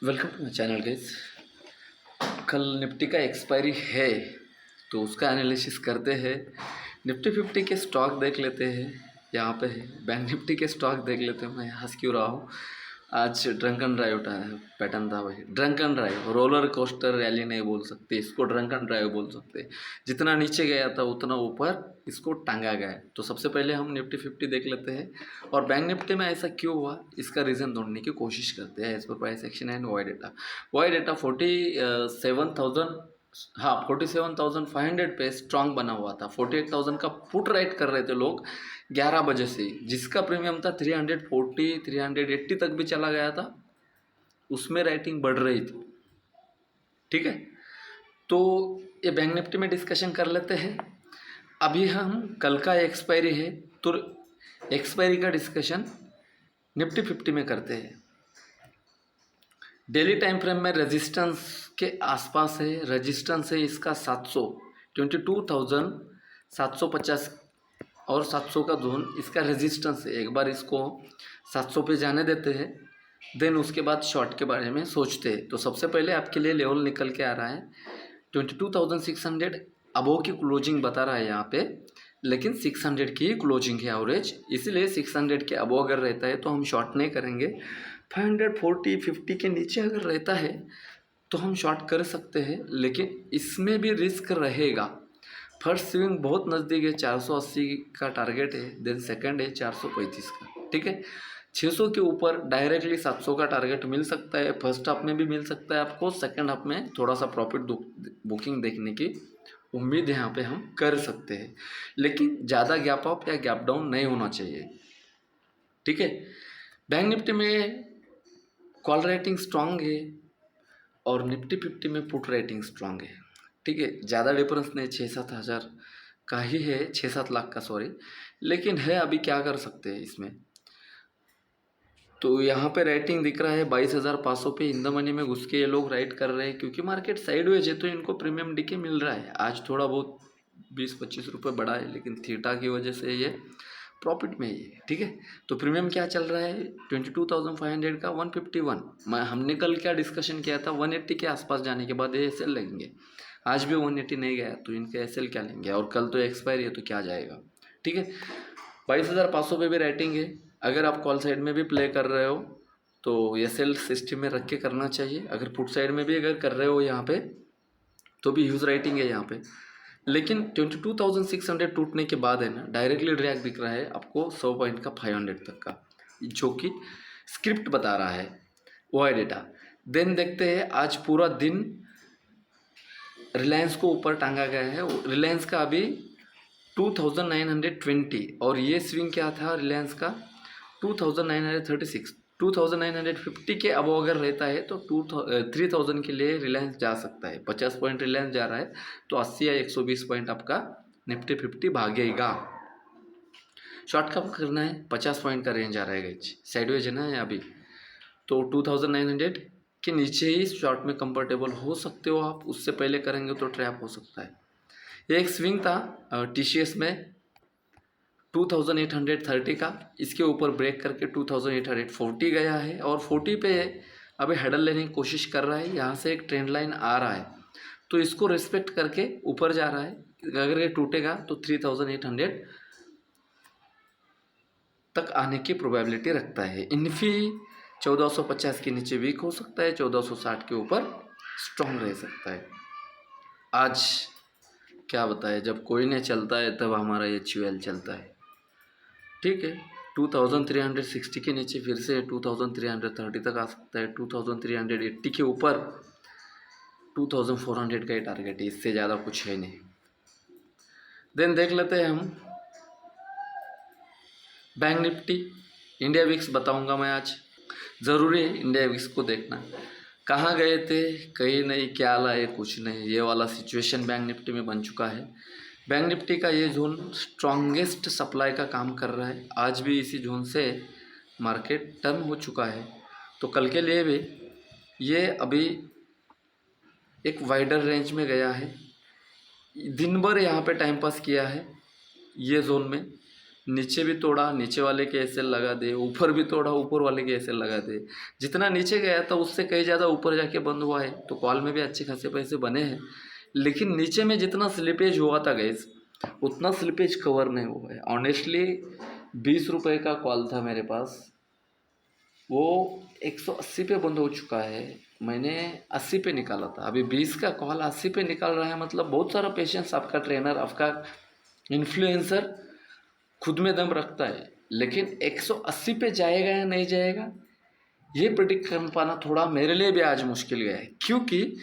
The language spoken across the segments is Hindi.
Welcome to my channel guys. कल निफ्टी का एक्सपायरी है तो उसका एनालिसिस करते हैं। निफ्टी 50 के स्टॉक देख लेते हैं। यहाँ पे है बैंक निफ्टी के स्टॉक देख लेते हैं। मैं हंस क्यों रहा हूँ, आज ड्रंकन ड्राइव उठाया है, पैटर्न था भाई। Drunken drive, roller coaster rally नहीं बोल सकते इसको, ड्रंकन ड्राइव बोल सकते। जितना नीचे गया था उतना ऊपर इसको टांगा गया है। तो सबसे पहले हम निफ्टी 50 देख लेते हैं और बैंक निफ्टी में ऐसा क्यों हुआ इसका रीज़न ढूंढने की कोशिश करते हैं एज पर price action and Y data 47,000, हाँ 47,500 पे स्ट्रांग बना हुआ था। 48,000 का पुट राइट कर रहे थे लोग 11 बजे से, जिसका प्रीमियम था 340 380 तक भी चला गया था, उसमें राइटिंग बढ़ रही थी। ठीक है, तो ये बैंक निफ्टी में डिस्कशन कर लेते हैं। अभी हम कल का एक्सपायरी है तो एक्सपायरी का डिस्कशन निफ्टी 50 में करते हैं। डेली टाइम फ्रेम में रेजिस्टेंस के आसपास है, रेजिस्टेंस है इसका 700, 22,750 और 700 का जोन इसका रेजिस्टेंस है। एक बार इसको 700 पे जाने देते हैं, देन उसके बाद शॉर्ट के बारे में सोचते हैं। तो सबसे पहले आपके लिए लेवल निकल के आ रहा है 22,600 अबोव की क्लोजिंग बता रहा है यहाँ पे, लेकिन 600 की क्लोजिंग है एवरेज, इसीलिए 600 के अबोव अगर रहता है तो हम शॉर्ट नहीं करेंगे। 540 50 के नीचे अगर रहता है तो हम शॉर्ट कर सकते हैं, लेकिन इसमें भी रिस्क रहेगा। फर्स्ट स्विंग बहुत नज़दीक है, 480 का टारगेट है, देन सेकंड है 435 का। ठीक है, 600 के ऊपर डायरेक्टली 700 का टारगेट मिल सकता है, फर्स्ट हाफ में भी मिल सकता है आपको, सेकंड हाफ में थोड़ा सा प्रॉफिट बुकिंग देखने की उम्मीद यहाँ पे हम कर सकते हैं, लेकिन ज़्यादा गैप अप या गैप डाउन नहीं होना चाहिए। ठीक है, बैंक निफ्टी में कॉल रेटिंग स्ट्रांग है और निफ्टी 50 में पुट रेटिंग स्ट्रांग है। ठीक है, ज़्यादा डिफरेंस नहीं, 6-7 हज़ार का ही है, 6-7 लाख का सॉरी, लेकिन है अभी क्या कर सकते हैं इसमें। तो यहाँ पे रेटिंग दिख रहा है 22,500 पे। इन द मनी में घुस के ये लोग राइट कर रहे हैं क्योंकि मार्केट साइडवेज है तो इनको प्रीमियम डीके मिल रहा है। आज थोड़ा बहुत 20-25 रुपये बढ़ा है, लेकिन थीटा की वजह से ये प्रॉफिट में ही है। ठीक है, तो प्रीमियम क्या चल रहा है 22,500 का 151। हमने कल क्या डिस्कशन किया था, 180 के आसपास जाने के बाद ये एसएल लेंगे। आज भी 180 नहीं गया तो इनके एसएल क्या लेंगे, और कल तो एक्सपायरी है तो क्या जाएगा। ठीक है, 22,500 पे भी रेटिंग है। अगर आप कॉल साइड में भी प्ले कर रहे हो तो एसएल सिस्टम में रख के करना चाहिए। अगर पुट साइड में भी अगर कर रहे हो यहाँ पे तो भी ह्यूज राइटिंग है यहाँ पे, लेकिन 22,600 टूटने के बाद है ना, डायरेक्टली ड्रैग दिख रहा है आपको 100 पॉइंट का 500 तक का, जो कि स्क्रिप्ट बता रहा है वो है डेटा। देन देखते हैं आज पूरा दिन रिलायंस को ऊपर टांगा गया है। रिलायंस का अभी 2,920 और ये स्विंग क्या था रिलायंस का 2,936। 2,950 के अब अगर रहता है तो 3,000 के लिए रिलायंस जा सकता है। 50 पॉइंट रिलायंस जा रहा है तो 80 या 120 पॉइंट आपका निफ्टी 50 भागेगा। शॉर्ट कब करना है, 50 पॉइंट का रेंज आ रहा है, साइडवेज है ना अभी, तो 2,900 के नीचे ही शॉर्ट में कंफर्टेबल हो सकते हो आप। उससे पहले करेंगे तो ट्रैप हो सकता है। ये एक स्विंग था टीसीएस में 2,830 का, इसके ऊपर ब्रेक करके 2,840 गया है और 40 पे अभी हेडल लेने की कोशिश कर रहा है। यहाँ से एक ट्रेंड लाइन आ रहा है तो इसको रिस्पेक्ट करके ऊपर जा रहा है। अगर ये टूटेगा तो 3,800 तक आने की प्रोबेबिलिटी रखता है। इन्फी 1450 के नीचे वीक हो सकता है, 1460 के ऊपर स्ट्रॉन्ग रह सकता है। आज क्या बताए, जब कोई नहीं चलता है तब हमारा ये HUL चलता है। ठीक है, 2,360 के नीचे फिर से 2,330 तक आ सकता है। 2,380 के ऊपर 2,400 का ही टारगेट है, इससे ज़्यादा कुछ है नहीं। देन देख लेते हैं हम बैंक निफ्टी। इंडिया विक्स बताऊंगा मैं आज, ज़रूरी है इंडिया विक्स को देखना। कहाँ गए थे, कहीं नहीं, क्या लाए, कुछ नहीं, ये वाला सिचुएशन बैंक निफ्टी में बन चुका है। बैंक निफ्टी का ये जोन स्ट्रॉन्गेस्ट सप्लाई का काम कर रहा है। आज भी इसी जोन से मार्केट टर्न हो चुका है, तो कल के लिए भी ये अभी एक वाइडर रेंज में गया है। दिन भर यहाँ पे टाइम पास किया है ये जोन में, नीचे भी तोड़ा, नीचे वाले के एसएल लगा दे, ऊपर भी तोड़ा, ऊपर वाले के एसएल लगा दे। जितना नीचे गया था उससे कहीं ज़्यादा ऊपर जाके बंद हुआ है, तो कॉल में भी अच्छे खासे पैसे बने हैं। लेकिन नीचे में जितना स्लिपेज हुआ था गाइस, उतना स्लिपेज कवर नहीं हुआ है। ऑनेस्टली 20 रुपये का कॉल था मेरे पास, वो 180 पे बंद हो चुका है। मैंने 80 पे निकाला था, अभी 20 का कॉल 80 पे निकाल रहा है। मतलब बहुत सारा पेशेंस आपका ट्रेनर, आपका इन्फ्लुएंसर खुद में दम रखता है। लेकिन 180 पे जाएगा या नहीं जाएगा, ये प्रिडिक्ट कर पाना थोड़ा मेरे लिए भी आज मुश्किल गया है। क्योंकि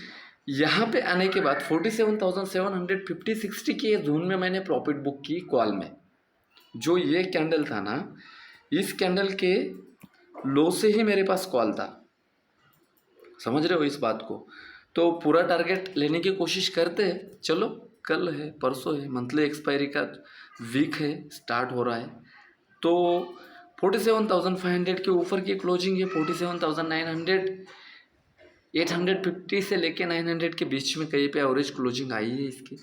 यहाँ पे आने के बाद 47,750-60 की जोन में मैंने प्रॉफिट बुक की कॉल में। जो ये कैंडल था ना, इस कैंडल के लो से ही मेरे पास कॉल था, समझ रहे हो इस बात को। तो पूरा टारगेट लेने की कोशिश करते हैं। चलो कल है, परसों है, मंथली एक्सपायरी का वीक है, स्टार्ट हो रहा है। तो 47,500 के ऊपर की क्लोजिंग है, 47,900, 850 से लेके 900 के बीच में कहीं पे एवरेज क्लोजिंग आई है इसकी।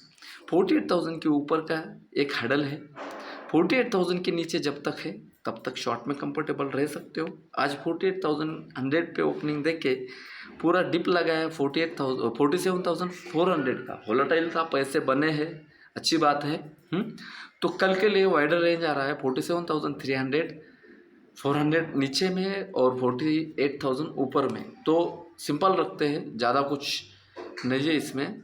48,000 के ऊपर का एक हडल है। 48,000 के नीचे जब तक है तब तक शॉर्ट में कंफर्टेबल रह सकते हो। आज 48,100 पे ओपनिंग देख के पूरा डिप लगा है 47,400 का। वोलेटाइल था, पैसे बने हैं, अच्छी बात है। तो कल के लिए वाइडर रेंज आ रहा है 47,300, 400 नीचे में और 48,000 ऊपर में। तो सिंपल रखते हैं, ज़्यादा कुछ नहीं है इसमें।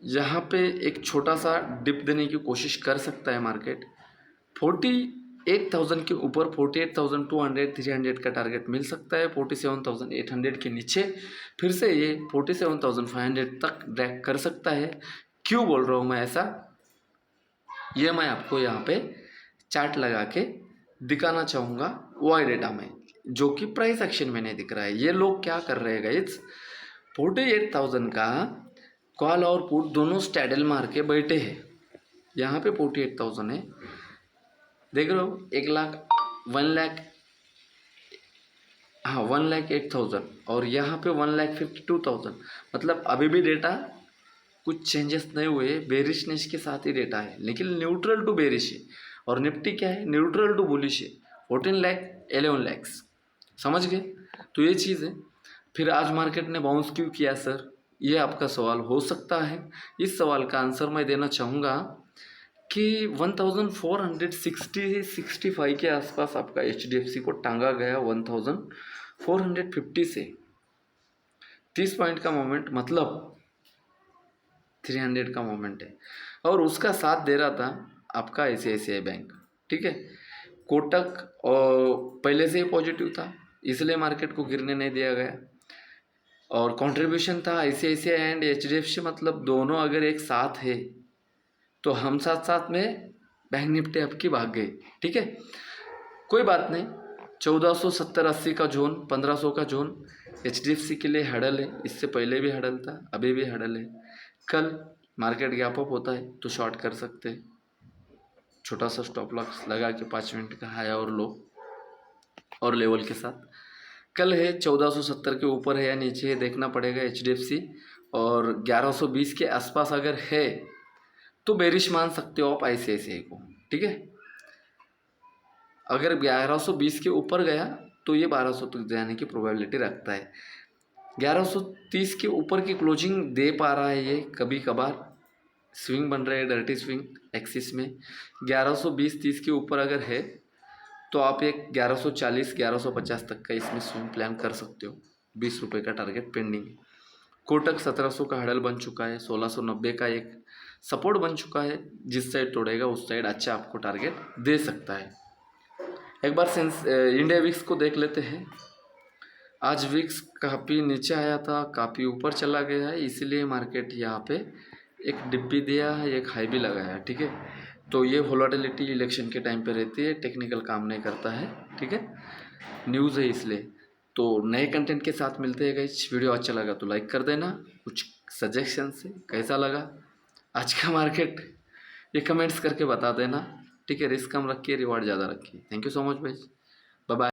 यहाँ पे एक छोटा सा डिप देने की कोशिश कर सकता है मार्केट। 48,000 के ऊपर 48,200, 300 का टारगेट मिल सकता है। 47,800 के नीचे फिर से ये 47,500 तक ड्रैग कर सकता है। क्यों बोल रहा हूँ मैं ऐसा, ये मैं आपको यहाँ पे चार्ट लगा के दिखाना चाहूँगा वाई डेटा में, जो कि प्राइस एक्शन में नहीं दिख रहा है। ये लोग क्या कर रहे हैं गाइस, 48,000 का कॉल और पुट दोनों स्टैडल मार के बैठे हैं। यहाँ पे 48,000 है, देख रहे हो, 1 लाख 1 लाख, हाँ 1,08,000, और यहाँ पे 1,52,000। मतलब अभी भी डेटा कुछ चेंजेस नहीं हुए, बेरिशनेस के साथ ही डेटा है, लेकिन न्यूट्रल टू बेरिश है। और निफ्टी क्या है, न्यूट्रल टू बुलिश है, 14 लाख 11 लाख, समझ गए। तो ये चीज़ है। फिर आज मार्केट ने बाउंस क्यों किया सर, ये आपका सवाल हो सकता है। इस सवाल का आंसर मैं देना चाहूँगा कि 1460-65 के आसपास आपका HDFC को टांगा गया 1450 से। 30 पॉइंट का मोमेंट मतलब 300 का मोमेंट है, और उसका साथ दे रहा था आपका ICICI बैंक, ठीक है। कोटक और पहले से ही पॉजिटिव था, इसलिए मार्केट को गिरने नहीं दिया गया। और कंट्रीब्यूशन था ICICI एंड HDFC, मतलब दोनों अगर एक साथ है तो हम साथ साथ में बैंक निफ्टी आपकी भाग गई, ठीक है। कोई बात नहीं, 1470-80 का जोन, 1500 का जोन HDFC के लिए हडल है। इससे पहले भी हडल था, अभी भी हडल है। कल मार्केट गैप अप होता है तो शॉर्ट कर सकते हैं, छोटा सा स्टॉप लॉस लगा के 5 मिनट का हाई और लो और लेवल के साथ। कल है 1470 के ऊपर है या नीचे है देखना पड़ेगा HDFC, और 1120 के आसपास अगर है तो बेरिश मान सकते हो आप ICICI को, ठीक है। अगर 1120 के ऊपर गया तो ये 1200 तक जाने की प्रोबेबिलिटी रखता है। 1130 के ऊपर की क्लोजिंग दे पा रहा है ये, कभी कभार स्विंग बन रहे हैं, डर्टी स्विंग एक्सिस में। 1120-30 के ऊपर अगर है तो आप एक 1140, 1150 तक का इसमें स्विंग प्लान कर सकते हो। 20 रुपये का टारगेट पेंडिंग है। कोटक 1700 का हडल बन चुका है, 1690 का एक सपोर्ट बन चुका है, जिस साइड तोड़ेगा उस साइड अच्छा आपको टारगेट दे सकता है। एक बार इंडिया विक्स को देख लेते हैं। आज विक्स काफ़ी नीचे आया था, काफ़ी ऊपर चला गया है, इसीलिए मार्केट यहाँ पे एक डिप भी दिया है, एक हाई भी लगाया, ठीक है। तो ये वोलेटिलिटी इलेक्शन के टाइम पे रहती है, टेक्निकल काम नहीं करता है, ठीक है। न्यूज़ है इसलिए। तो नए कंटेंट के साथ मिलते हैं गाइस। वीडियो अच्छा लगा तो लाइक कर देना, कुछ सजेशन से कैसा लगा आज का मार्केट ये कमेंट्स करके बता देना, ठीक है। रिस्क कम रखिए, रिवार्ड ज़्यादा रखिए। थैंक यू सो मच भाई।